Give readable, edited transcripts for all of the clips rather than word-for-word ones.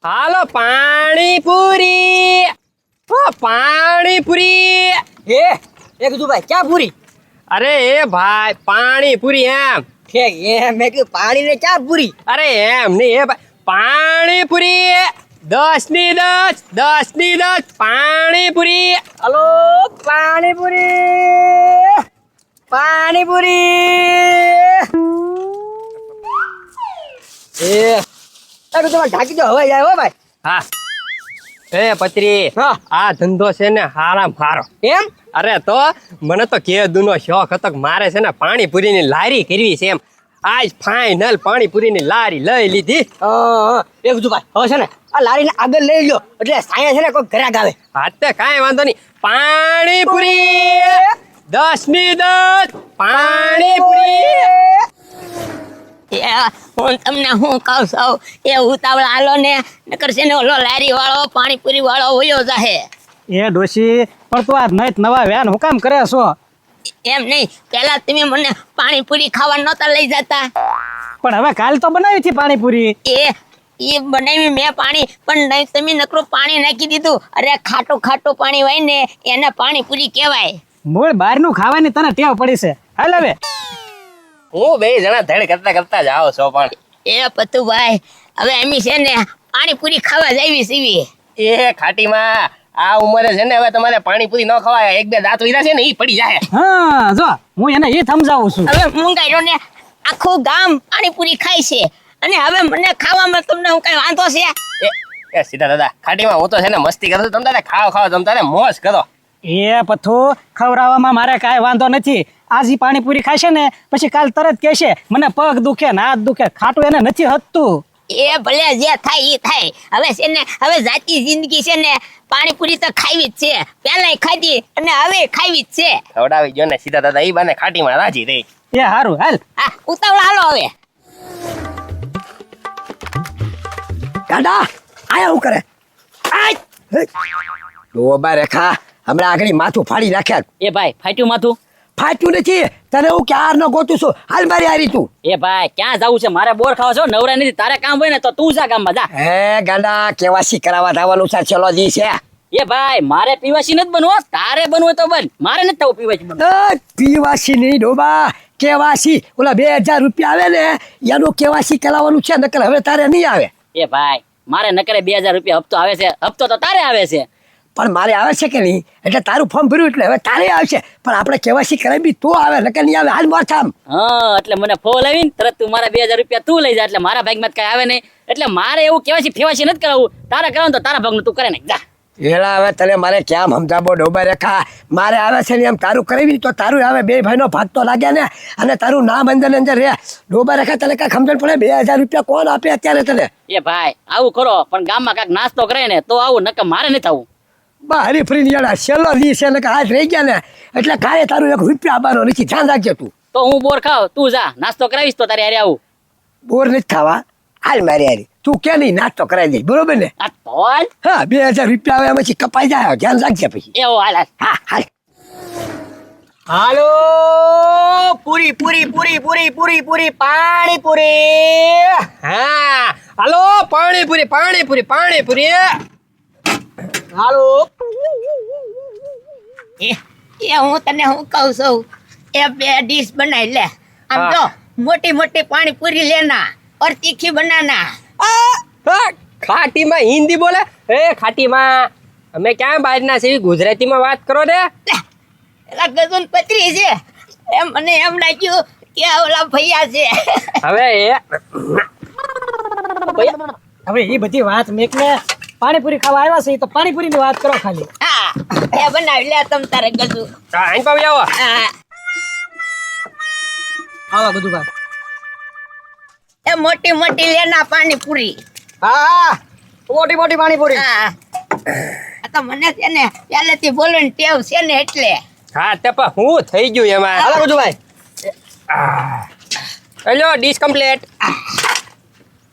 હાલો પાણીપુરી ઓ પાણીપુરી એ કીધું ભાઈ ક્યાં પૂરી? અરે એ ભાઈ પાણીપુરી એમ મેં કીધું પાણી ને ક્યાં પૂરી? અરે એમ નહીં એ ભાઈ પાણીપુરી 10 ની 10 પાણીપુરી. હલો પાણીપુરી કીધું તમારે ઢાંકી દો હવાઈ જાય હો ભાઈ. હા એ પત્રી હા. આ ધંધો છે ને હારામ હારો એમ? અરે તો મને તો કેદુનો શોખ હતો કે મારે છે ને પાણીપુરીની લારી કરવી છે એમ. આજ ફાઇનલ પાણીપુરીની લારી લઈ લીધી. એ કીધું ભાઈ હવે છે ને આ લારીને આગળ લઈ લો એટલે સાયા છે ને કોઈ ઘરાક આવે. હા તે કાંઈ વાંધો નહીં. પાણીપુરી 10 ની 10 પાણીપુરી. હું તમને હું કહું છું એ ઉતાવળ આલો ને નકર છે ને ઓલો લારી વાળો પાણીપુરી વાળો વયો જાહે. એ ડોશી પણ તું આ નઈત નવા વ્યાન હું કામ કરે છો? એમ નહીં, પેલા તમે મને પાણીપુરી ખાવા નહોતા લઈ જતા. પણ હવે કાલ તો બનાવી હતી પાણીપુરી. એ બનાવી મેં પાણી પણ નહીં, તમે નકરું પાણી નાખી દીધું. અરે ખાટું ખાટું પાણી હોય ને એને પાણીપુરી કહેવાય. મૂળ બહારનું ખાવાની તને ટેવ પડી છે. હાલ હવે હું બે જણા ધડ કરતા જ આવો છો પણ એ પતુભાઈ હવે એમ છે ને પાણીપુરી ખાવા જાવી સીવી. એ ખાટીમાં આ ઉંમરે છે ને હવે તમારે પાણીપુરી ન ખવાય. એક બે દાંત વૈરા છે ને ઈ પડી જાય. હા જો હું એને એ સમજાવું છું. હવે મુંગાઈરો ને આખું ગામ પાણીપુરી ખાય છે અને હવે મને ખાવામાં તમને હું કઈ વાંધો છે? એ સીધા દાદા ખાટીમાં હું તો છે ને મસ્તી કરું છું. તમે તારે ખાવ તમે તારે મોજ કરો. એ પથ્થુ ખવડાવવામાં મારે કાંઈ વાંધો નથી. આજ ઈ પાણીપુરી ખાશે ને પછી કાલ તરત કહેશે મને પગ દુખે ને હાથ દુખે. ખાટું એને નથી હતતું. એ ભલે જે થાય એ થાય. હવે છે ને હવે જાતી જિંદગી છે ને પાણીપુરી તો ખાવી જ છે. પહેલાય ખાધી અને હવે ખાવી જ છે. ખવડાવી જો ને સીધા દાદા ઈ બાને ખાટીમાં રાજી રહી. એ હારું હાલ. હા ઉતાવળ હાલો હવે. ગાડા આયા હું કરે? ડોબા રેખા હમણાં આગળ માથું ફાડી નાખ્યા. એ ભાઈ ફાટ્યું માથું? ફાટ્યું નથી, તને હું ક્યાર નો ગોતું છું. હાલ મારી હારી તું. એ ભાઈ ક્યાં જવું છે? મારે બોર ખાવા છો, નવરા નથી. તારે કામ હોય ને તો તું જા ગામમાં જા. હે ગાડા કેવાસી કરાવવા જવાનું છે છેલ્લો દી છે. એ ભાઈ મારે પીવાસી નથી બનવો, તારે બનવું હોય તો બન. મારે નથી થવું પીવાસી બનવું. પીવાસી નહીં ડોબા, કેવાસી. ઓલા 2000 રૂપિયા આવે ને એનું કેવાસી કરાવવાનું છે, નકર હવે તારે નહીં આવે. એ ભાઈ મારે નકરે 2000 રૂપિયા હપ્તો આવે છે. હપ્તો તો તારે આવે છે. પણ મારે આવે છે કે નહીં એટલે તારું ફોર્મ ભર્યું એટલે હવે તારે આવશે. પણ આપણે કેવાસી કરાવી તો આવે, નકર નહીં આવે. હાલ માર થામ. હા એટલે મને ફોન આવીને તરત તું મારા 2000 રૂપિયા તું લઈ જા. એટલે મારા ભાગમાં કઈ આવે નહીં. એટલે મારે એવું કેવાસી ફેવાસી નથી કરાવવું. તારે કરાવું તો તારા ભાગનું તું કરે ને જા. એલા હવે તને મારે ક્યાં સમજાવો ડોબા રેખા? મારે આવે છે ને એમ તારું કરાવી તો તારું આવે. બે ભાઈનો ભાગ તો લાગે ને, અને તારું નામ અંદર રે. ડોબા રેખા તને કાંઈ સમજણ પડે? 2000 રૂપિયા કોણ આપે અત્યારે તને? એ ભાઈ આવું કરો પણ ગામમાં કાંઈક નાસ્તો કરે ને તો આવું, નકર મારે નથી આવું. બહારી ફરીને યાર છેલ્લો દી છે ને હાથ રહી ગયા ને એટલે કાંઈ તારું 1 રૂપિયા આપવાનો નથી. ધ્યાન રાખજે તું. તો હું બોર ખાવ, તું જા. નાસ્તો કરાવીશ તો તારે હારે આવું. બોર નથી ખાવા, હાલ મારી હારી. તું કે નહીં નાસ્તો કરાવી દઈશ, બરોબર ને? આ તોલ હા 2000 રૂપિયા આવે પછી કપાઈ જાય. ધ્યાન રાખજે પછી. એવો હાલ હાલ. હા હાલ. હાલો પૂરી પાણીપુરી. હા હાલો પાણીપુરી. હાલો એ હું તને હું કહું છું એ 2 ડીશ બનાવી લે. આમ હા. જો મોટી મોટી પાણીપુરી લેના और तीखी बनाना. ખાટીમાં હિન્દી બોલે? એ ખાટીમાં અમે ક્યાં બહારના છે? ગુજરાતીમાં વાત કરો ને. એલા ગજુન પતરી છે એ મને એમ લાગ્યું કે ઓલા ભૈયા છે. હવે એ બધી વાત મેકને પાણીપુરી ખાવા આવ્યા છે તો પાણીપુરીની વાત કરો ખાલી. હા એ બનાવી લે તમ તારે ગજુ. આઈ પાવી આવો. હા આવા બધું વાત. એ મોટી મોટી લેના પાણીપુરી. હા મોટી પાણીપુરી. હા આ તો મને છે ને પહેલેથી બોલવાની ટેવ છે ને એટલે. હા તે પણ હું થઈ ગયું એમાં. હાલો બધું ભાઈ. Hello dish complete.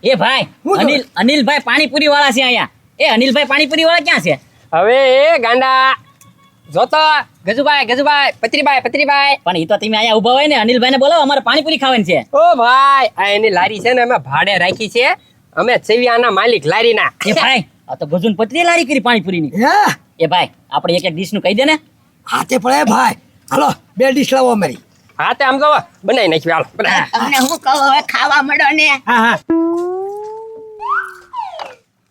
એ ભાઈ અનિલભાઈ પાણીપુરી વાળા છે અહીંયા. એ અનિલભાઈ પાણીપુરી વાળા ક્યાં છે? હવે એ ગાંડા જોતો ગજુભાઈ પત્રીભાઈ પણ એ તો તમે અહીંયા ઉભા હોય ને, અનિલભાઈ ને બોલાવો, અમારે પાણીપુરી ખાવાની છે. ઓ ભાઈ આ એની લારી છે ને અમે ભાડે રાખી છે. અમે ચેવિયાના માલિક લારીના. એ ભાઈ આ તો ગજુન પતરી લારી કરી પાણીપુરીની. હે એ ભાઈ આપણે એક એક ડીશ નું કહી દે ને. હાથે પડે ભાઈ. હાલો 2 ડીશ લાવો અમારી. હા તે આમ તો બનાવી નાખ્યું હાલો બનાવી. તમને હું કહું હવે ખાવા મળો ને. હા હા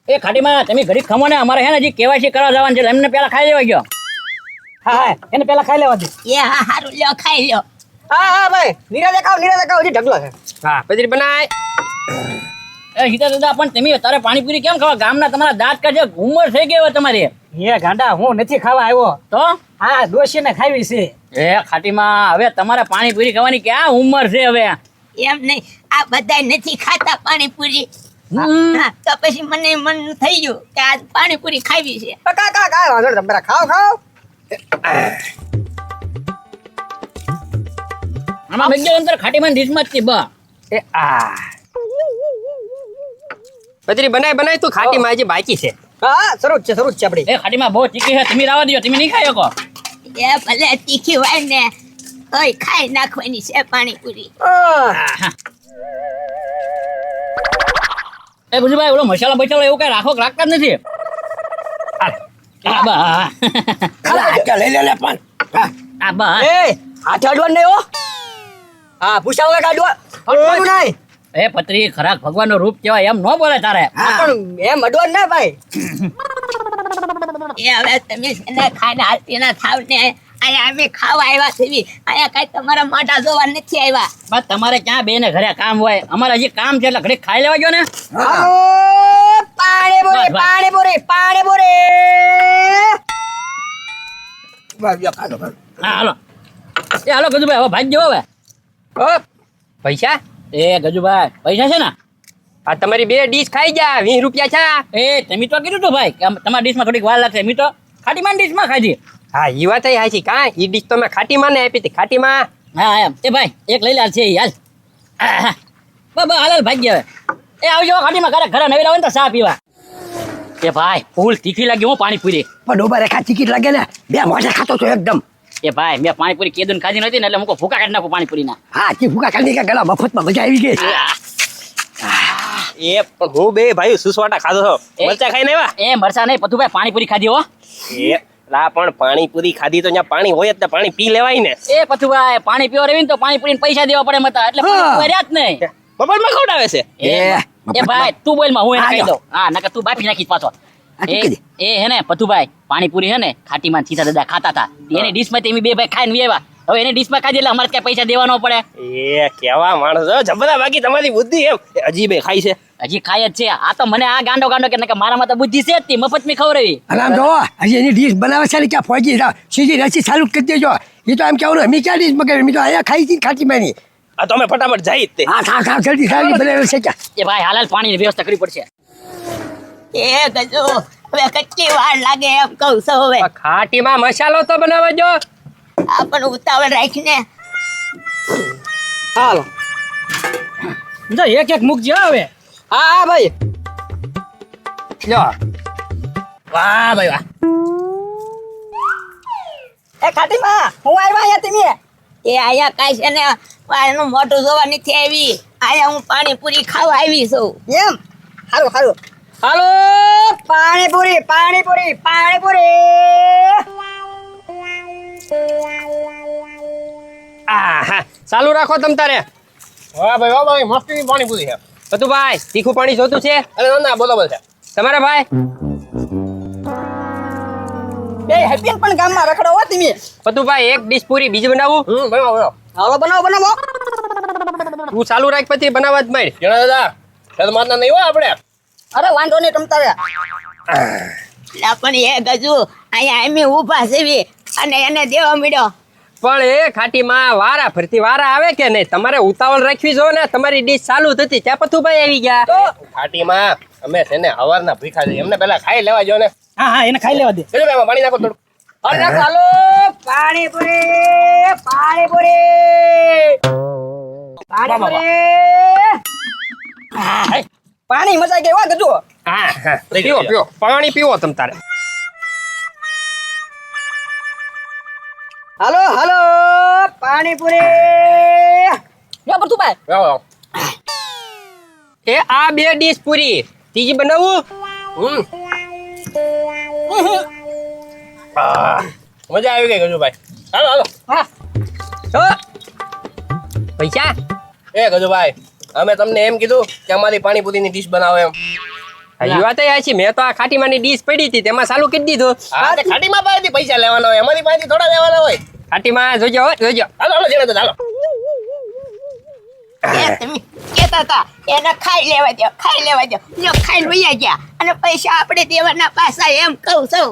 એ ખાટીમાં તમે ઘડી ખમો ને, અમારે હે ને હજી કેવાયસી કરવા જવાનું છે, એમને પેલા ખાઈ લેવા ગયો. હા હા એને પેલા ખાઈ લેવા દે. એ હા હારું લ્યો ખાઈ લ્યો. હા ભાઈ નિરાજે ખાવ હજી ઢગલો છે. હા પછી બનાય. એ સીતા દાદા પણ તમે તારે પાણીપુરી કેમ ખાવા? ગામના તમારા દાંત કાઢે ઉંમર થઈ ગઈ હવે તમારી. એ ગાંડા હું નથી ખાવા આવ્યો. તો હા ડોશીને ખાવી છે. એ ખાટીમાં હવે તમારે પાણીપુરી ખાવાની ક્યાં ઉંમર છે હવે? એમ નહીં, આ બધાય નથી ખાતા પાણીપુરી. હા, તો પછી મને મન થઈ ગયું કે આ પાણીપુરી ખાવી છે. કાકા વાંધો નહીં, તમે ખાવ ખાવ. આમાં બેગજો અંતર ખાટીમાં ડીશમાં જ છે બા. એ આ પછી બનાય તું ખાટીમાં હજી બાકી છે. હા શરૂ જ છે આપડી. એ ખાટીમાં બહુ ચીકી છે, તમે રાવા દો, તમે નહીં ખાઈ શકો. એ ભલે તીખી હોય ને તોય ખાઈ નાખવાની છે પાણીપુરી. એ ગુજુભાઈ ઓલો મસાલા બચાલો એવું કઈ રાખતા જ નથી. આ બા લઈ લે પણ. આ બા હાથ અડવાનું નહીં હો. હા પૂછાવો કાઢવા અડવાનું નહીં. એ પત્રી ખરાક ભગવાનનો રૂપ કહેવાય એમ ન બોલે તારે. પણ એમ અડવાનું ના ભાઈ. એ હવે તમે એને ખાઈને હાલતી ના થાવ ને. અહીંયા અમે ખાવા આવ્યા છીએ, અહીંયા કઈ તમારા માટા જોવા નથી આવ્યા. બસ તમારે ક્યાં બે ને ઘરે કામ હોય, અમારે હજી કામ છે એટલે ઘડી ખાઈ લેવા ગયો ને. પાણીપુરી બસ, બસ. પાણીપુરી પાણીપુરી. હા હાલો. એ હાલો ગજુભાઈ હવે ભાગ્યો હવે. ઓ પૈસા એ ગજુભાઈ પૈસા છે ને? આ તમારી 2 ડીશ ખાઈ જા 20 રૂપિયા છે. એ તમે તો કીધું તું ભાઈ કે તમારા ડીશમાં થોડીક વાર લાગશે, મેં તો ખાટીમાં ડીશમાં ખાધી. હા ઈ વાત હાચી. કા ઈ ડીશ તો મેં ખાટીમાં ને આપી હતી. ખાટીમાં હા એમ. એ ભાઈ એક લઈ લે છે હાલ. હા બસ હાલ ભાગ્ય હવે. એ આવજો ખાટીમાં ઘરે નવી લાવો ને તો ચા પીવા. એ ભાઈ ફૂલ તીખી લાગી હું પાણીપુરી. પણ ડોબા રેખા ટિકિટ લાગે ને 2 મોઢે ખાતો તો એકદમ. એ ભાઈ મેં પાણીપુરી કેદુન ખાધી નથી ને એટલે મુકો ભૂકા કાઢી નાખું પાણીપુરીના. હા કી ભૂકા ખાલી કે ગળા મફતમાં મજા આવી ગઈ. એ પણ હું બે ભાઈ સુસવાટા ખાધો છો. એ- મરચા ખાઈને આવ્યા. એ મરસા નહીં પતુભાઈ પાણીપુરી ખાધી હો. એ લા પણ પાણીપુરી ખાધી તો ત્યાં પાણી હોય જ ને પાણી પી લેવાય ને. એ પતુભાઈ પાણી પીવા રેવી ને તો પાણીપુરીને પૈસા દેવા પડે મતા એટલે પાણી રહ્યા જ નહીં. મફતમાં ખવડાવે છે. એ ભાઈ તું બોલ માં હું એને હા, કહી લ્યો. દઉં. હા નકર તું બાફી નાખીશ પાછો. હા, તું કહી દે. એ હે ને પતુભાઈ પાણીપુરી હે ને ખાટીમાં સીધા દાદા ખાતા હતા. એની ડીશમાં તેમી બે ભાઈ ખાઈને આવ્યા. હવે એની ડીશમાં ખાધી એટલે અમારે કઈ પૈસા દેવા ન પડે. એ કેવા માણસ જબરા બાકી તમારી બુદ્ધિ એમ અજીબે ખાઈ છે. હજી ખાય જ છે. આ તો મને આ ગાંડો કે નકર મારામાં તો બુદ્ધિ છે જ તે મફત મેં ખવડાવી. અને આમ જો હજી એની ડીશ બનાવે છે ને ક્યાં ફોજી જાવ સીધી રસી ચાલુ કરી દેજો. એ તો એમ કેવું અમે ક્યાં ડીશ મગાવી મેં તો અહીંયા ખાઈ હતી ખાટી માની. આ તો અમે ફટાફટ જઈ જ તે. હા ખાવ ખાવ જલ્દી સારી બનાવે છે ક્યાં. એ ભાઈ હાલ પાણીની વ્યવસ્થા કરવી પડશે. એ ગજુ હવે કેટલી વાર લાગે એમ કહું છું હવે. આ ખાટીમાં મસાલો તો બનાવવા જો. આ પણ ઉતાવળ રાખીને હાલો જો એક એક મૂકજો હવે. હા હા ભાઈ લ્યો. વાહ ભાઈ વાહ. એ ખાટીમાં હું આવ્યા અહીંયા તમે. એ અહીંયા કાંઈ છે ને એનું મોઢું જોવા નથી આવી. અહીંયા હું પાણીપુરી ખાવા આવી છું. એમ હારું હારું. હાલો પાણીપુરી પાણીપુરી પાણીપુરી. આ હા ચાલુ રાખો તમ તારે. વાહ ભાઈ મસ્તીની પાણીપુરી છે. પતુભાઈ તીખું પાણી જોતું છે અરે ના બરોબર છે. તમારા ભાઈ? એ હેપીન પણ ગામમાં રખડો હો તમે. પતુભાઈ એક ડીશ પૂરી બીજી બનાવું. બનાવો. હાલો બનાવો બનાવો. તું ચાલુ રાખ પછી બનાવવા જ માંડ. જણા દાદા શરમાતના નહીં હોય આપણે. અરે વાંધો નહીં તમ તારે. લા પણ એ ગજુ અહીંયા એમ ઊભા છે અને એને દેવા મળ્યો. પણ એ ખાટીમાં વારા ફરતી વારા આવે કે નહીં? તમારે ઉતાવળ રાખવી જો ને. તમારી ડીશ ચાલુ થતી ત્યાં પતુભાઈ આવી ગયા. ઘાટીમાં અમે છે ને હવારના ભીખા છે એમને પેલા ખાઈ લેવા જો ને. હા હા એને ખાઈ લેવા દે. ચલો ભાઈ, એમાં પાણી નાખો થોડું. અરે ચાલો પાણીપુરી પાણીપુરી પાણીપુરી. પાણી મજા ગઈ વાત હતું. હા હા પીવો પીવો પાણી પીવો તમ તારે. હાલો હાલો પાણીપુરી. જો પતુભાઈ આવો, આવો. એ આ 2 ડીશ પૂરી ત્રીજી બનાવું મજા આવી ગઈ ગજુભાઈ. હાલો હાલો. તો પૈસા એ ગજુભાઈ, અમે તમને એમ કીધું કે અમારી પાણીપુરીની ડીશ બનાવો એમ. હજી વાત છે મેં તો આ ખાટીમાની ડીશ પડી હતી તેમાં ચાલુ કરી દીધું. હા, તે ખાટીમાં પાસેથી પૈસા લેવાના હોય, અમારી પાસેથી થોડા લેવાના હોય. ખાટીમાં જોજો હો, જોજો. હાલો હાલો જેને તો હાલો. એ તમે કહેતા હતા એને ખાઈ લેવા દો જો ખાઈને વૈયા ગયા અને પૈસા આપણે દેવાના પાછા એમ કહું છું.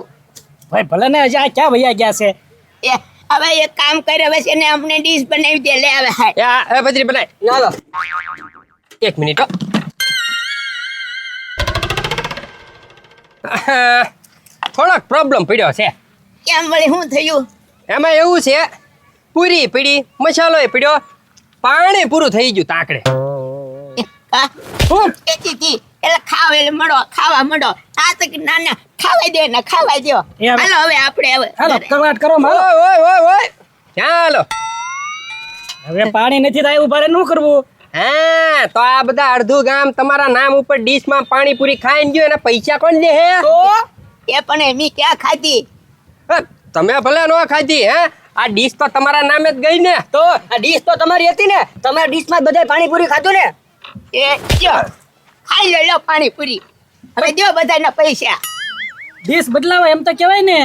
ભાઈ ભલે ને હજી આ ક્યાં વૈયા ગયા છે એ હવે એક કામ કરે હવે છે ને અમને ડીશ બનાવી દે લે હવે હાય. એ બજરી બનાય ચાલો 1 મિનિટ હો. થોડોક પ્રોબ્લેમ પડ્યો છે. કેમ વળી શું થયું? એમાં એવું છે પૂરી પડી મસાલો પડ્યો પાણી પૂરું થઈ ગયું તાકડે. હા હું કહેતી હતી એટલે ખાવ એટલે ખાવા મળો આ તો ના ના ખાવા દે ને ખાવા દો. એ હવે- હાલો હવે આપણે હાલો હવે કવાટ કરો મારો ઓય ચાલો. હવે પાણી નથી થાય ઉભા રે શું કરવું હા તો આ બધા અડધું ગામ તમારા નામ ઉપર ડીશમાં પાણીપુરી ખાઈને ગયું એના પૈસા કોણ લે હે? એ પણ એમી ક્યાં ખાધી? તમે ભલે ન ખાધી હે આ ડીશ તો તમારા નામે જ ગઈ ને. તો આ ડીશ તો તમારી હતી ને, તમારા ડીશમાં બધા પાણીપુરી ખાધું ને. એ જો ખાઈ લો પાણીપુરી હવે દો બધાના પૈસા. ડીશ બદલાવો એમ તો કહેવાય ને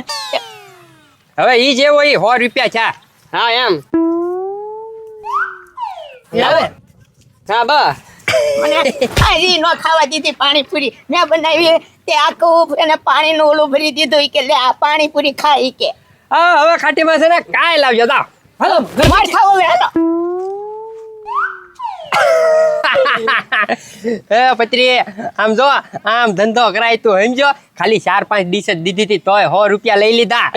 હવે ઈ જેવો ઈ 100 રૂપિયા છે. હા એમ. હવે હા બા મને ખાઈ ન ખાવા દીધી પાણીપુરી મેં બનાવી તે આખું એને પાણીનું ઓલું ભરી દીધું કે લે આ પાણીપુરી ખાઈ કે હા હવે ખાટીમાં છે ને કાંઈ લાવજો દાવ. હાલો માર ખાવો હવે હાલો. એ પત્રી આમ જો આમ ધંધો કરાય તું સમજો ખાલી 4-5 ડીશ જ દીધી હતી તોય 100 રૂપિયા લઈ લીધા.